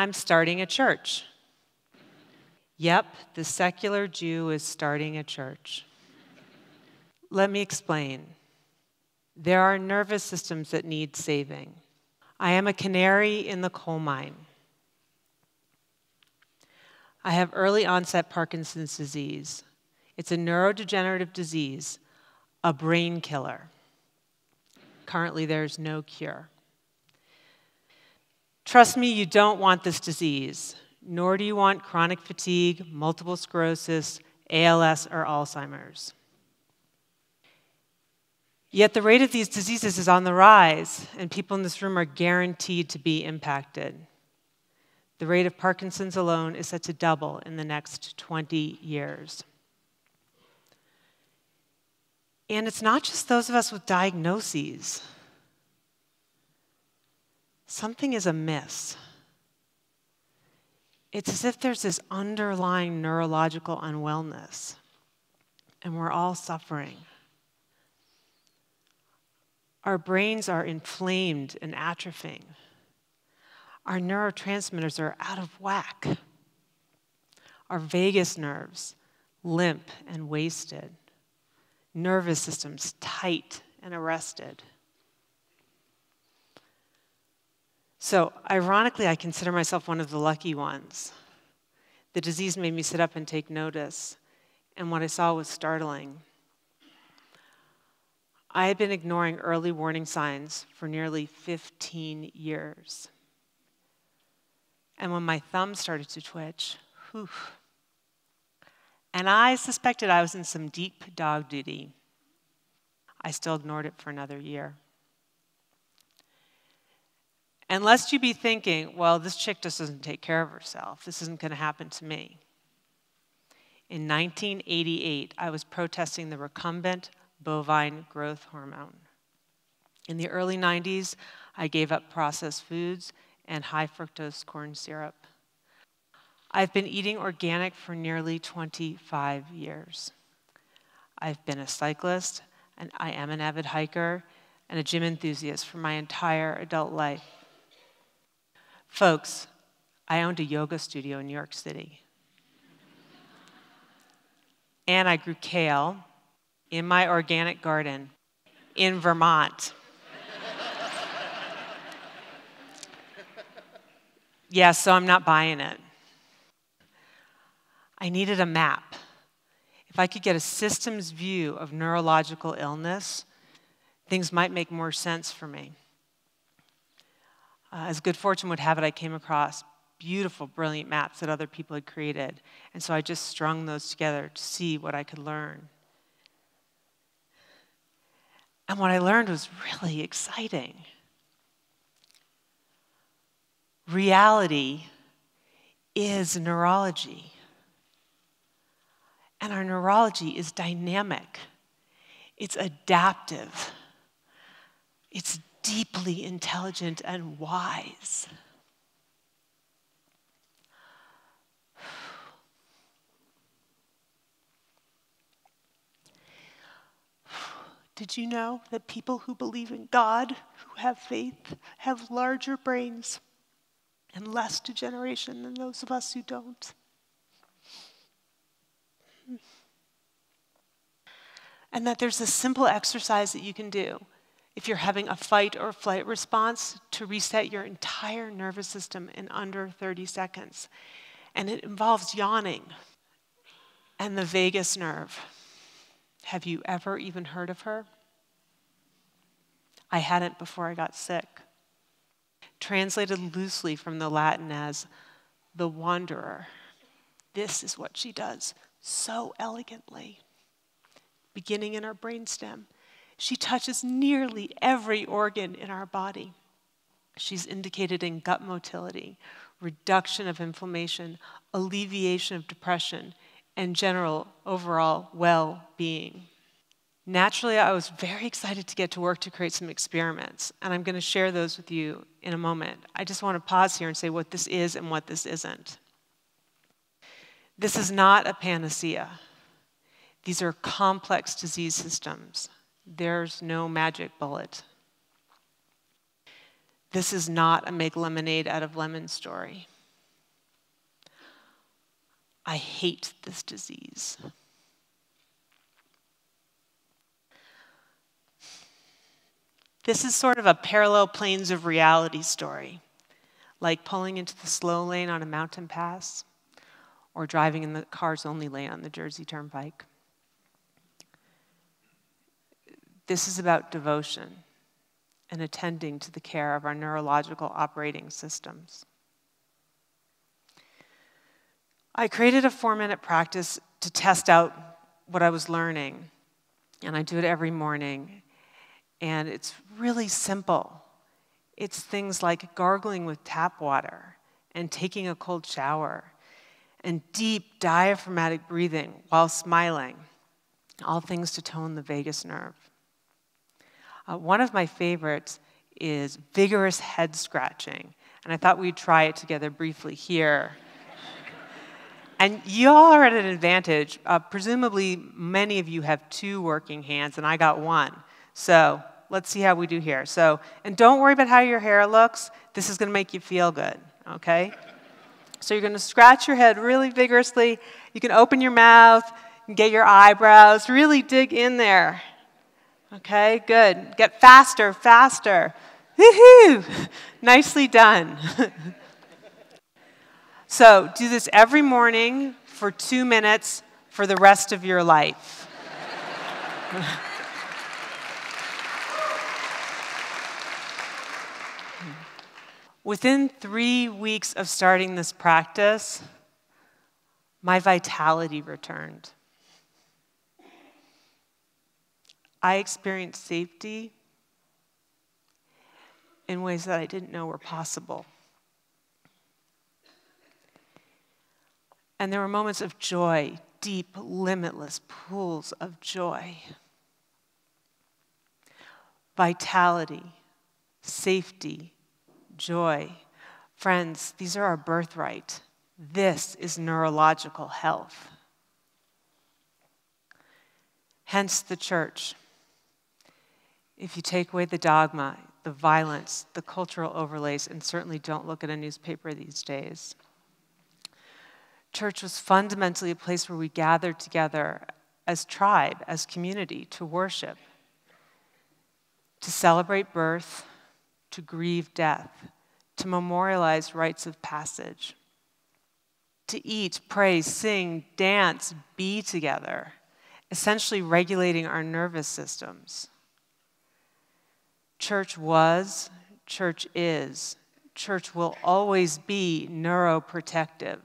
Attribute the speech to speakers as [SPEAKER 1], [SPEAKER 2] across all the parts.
[SPEAKER 1] I'm starting a church. Yep, the secular Jew is starting a church. Let me explain. There are nervous systems that need saving. I am a canary in the coal mine. I have early onset Parkinson's disease. It's a neurodegenerative disease, a brain killer. Currently, there's no cure. Trust me, you don't want this disease, nor do you want chronic fatigue, multiple sclerosis, ALS, or Alzheimer's. Yet the rate of these diseases is on the rise, and people in this room are guaranteed to be impacted. The rate of Parkinson's alone is set to double in the next 20 years. And it's not just those of us with diagnoses. Something is amiss. It's as if there's this underlying neurological unwellness, and we're all suffering. Our brains are inflamed and atrophying. Our neurotransmitters are out of whack. Our vagus nerves limp and wasted. Nervous systems tight and arrested. So, ironically, I consider myself one of the lucky ones. The disease made me sit up and take notice, and what I saw was startling. I had been ignoring early warning signs for nearly 15 years. And when my thumb started to twitch, whew, and I suspected I was in some deep dog duty, I still ignored it for another year. And lest you be thinking, well, this chick just doesn't take care of herself. This isn't going to happen to me. In 1988, I was protesting the recumbent bovine growth hormone. In the early 90s, I gave up processed foods and high fructose corn syrup. I've been eating organic for nearly 25 years. I've been a cyclist, and I am an avid hiker, and a gym enthusiast for my entire adult life. Folks, I owned a yoga studio in New York City. And I grew kale in my organic garden in Vermont. Yeah, so I'm not buying it. I needed a map. If I could get a systems view of neurological illness, things might make more sense for me. As good fortune would have it, I came across beautiful, brilliant maps that other people had created. And so I just strung those together to see what I could learn. And what I learned was really exciting. Reality is neurology. And our neurology is dynamic. It's adaptive. It's deeply intelligent and wise. Did you know that people who believe in God, who have faith, have larger brains and less degeneration than those of us who don't? And that there's a simple exercise that you can do if you're having a fight or flight response to reset your entire nervous system in under 30 seconds. And it involves yawning and the vagus nerve. Have you ever even heard of her? I hadn't before I got sick. Translated loosely from the Latin as the wanderer. This is what she does so elegantly. Beginning in our brainstem, she touches nearly every organ in our body. She's indicated in gut motility, reduction of inflammation, alleviation of depression, and general overall well-being. Naturally, I was very excited to get to work to create some experiments, and I'm going to share those with you in a moment. I just want to pause here and say what this is and what this isn't. This is not a panacea. These are complex disease systems. There's no magic bullet. This is not a make lemonade out of lemon story. I hate this disease. This is sort of a parallel planes of reality story, like pulling into the slow lane on a mountain pass or driving in the cars only lane on the Jersey Turnpike. This is about devotion and attending to the care of our neurological operating systems. I created a 4-minute practice to test out what I was learning, and I do it every morning. And it's really simple. It's things like gargling with tap water and taking a cold shower and deep diaphragmatic breathing while smiling, all things to tone the vagus nerve. One of my favorites is vigorous head scratching, and I thought we'd try it together briefly here. And you all are at an advantage. Presumably, many of you have 2 working hands, and I got 1. So let's see how we do here. And don't worry about how your hair looks. This is going to make you feel good, okay? So you're going to scratch your head really vigorously. You can open your mouth and get your eyebrows. Really dig in there. Okay, good. Get faster, faster. Woohoo! Nicely done. So do this every morning for 2 minutes for the rest of your life. Within 3 weeks of starting this practice, my vitality returned. I experienced safety in ways that I didn't know were possible. And there were moments of joy, deep, limitless pools of joy. Vitality, safety, joy. Friends, these are our birthright. This is neurological health. Hence the church. If you take away the dogma, the violence, the cultural overlays, and certainly don't look at a newspaper these days. Church was fundamentally a place where we gathered together as tribe, as community, to worship, to celebrate birth, to grieve death, to memorialize rites of passage, to eat, pray, sing, dance, be together, essentially regulating our nervous systems. Church was, church is, church will always be neuroprotective.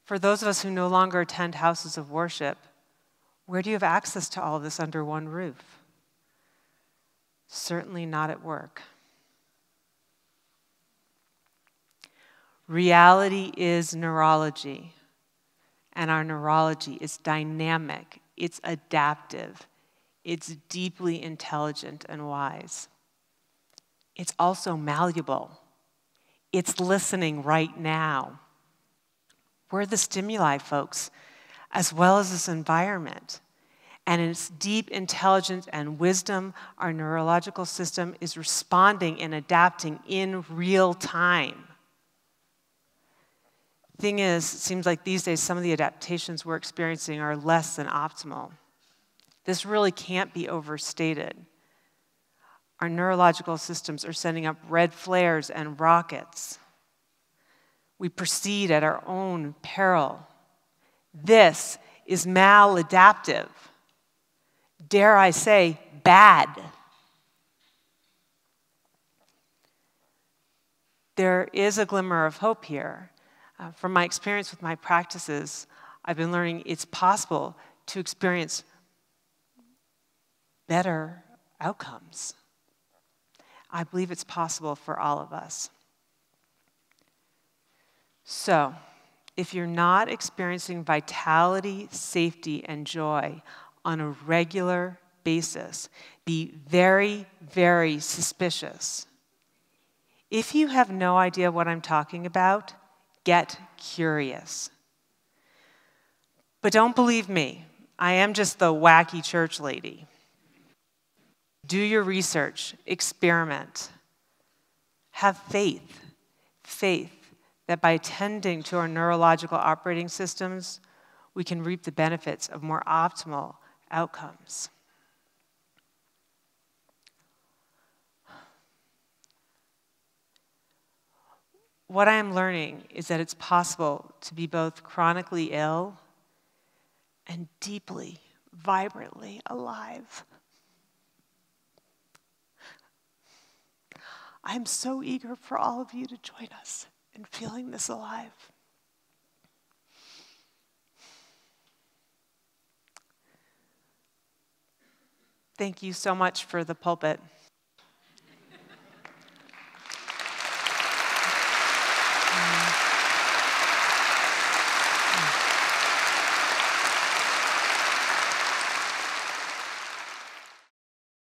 [SPEAKER 1] For those of us who no longer attend houses of worship, where do you have access to all of this under one roof? Certainly not at work. Reality is neurology, and our neurology is dynamic, it's adaptive, it's deeply intelligent and wise. It's also malleable. It's listening right now. We're the stimuli, folks, as well as this environment. And in its deep intelligence and wisdom, our neurological system is responding and adapting in real time. Thing is, it seems like these days some of the adaptations we're experiencing are less than optimal. This really can't be overstated. Our neurological systems are sending up red flares and rockets. We proceed at our own peril. This is maladaptive. Dare I say, bad. There is a glimmer of hope here. From my experience with my practices, I've been learning it's possible to experience better outcomes. I believe it's possible for all of us. So, if you're not experiencing vitality, safety, and joy on a regular basis, be very, very suspicious. If you have no idea what I'm talking about, get curious. But don't believe me. I am just the wacky church lady. Do your research, experiment. Have faith that by tending to our neurological operating systems, we can reap the benefits of more optimal outcomes. What I am learning is that it's possible to be both chronically ill and deeply, vibrantly alive. I'm so eager for all of you to join us in feeling this alive. Thank you so much for the pulpit.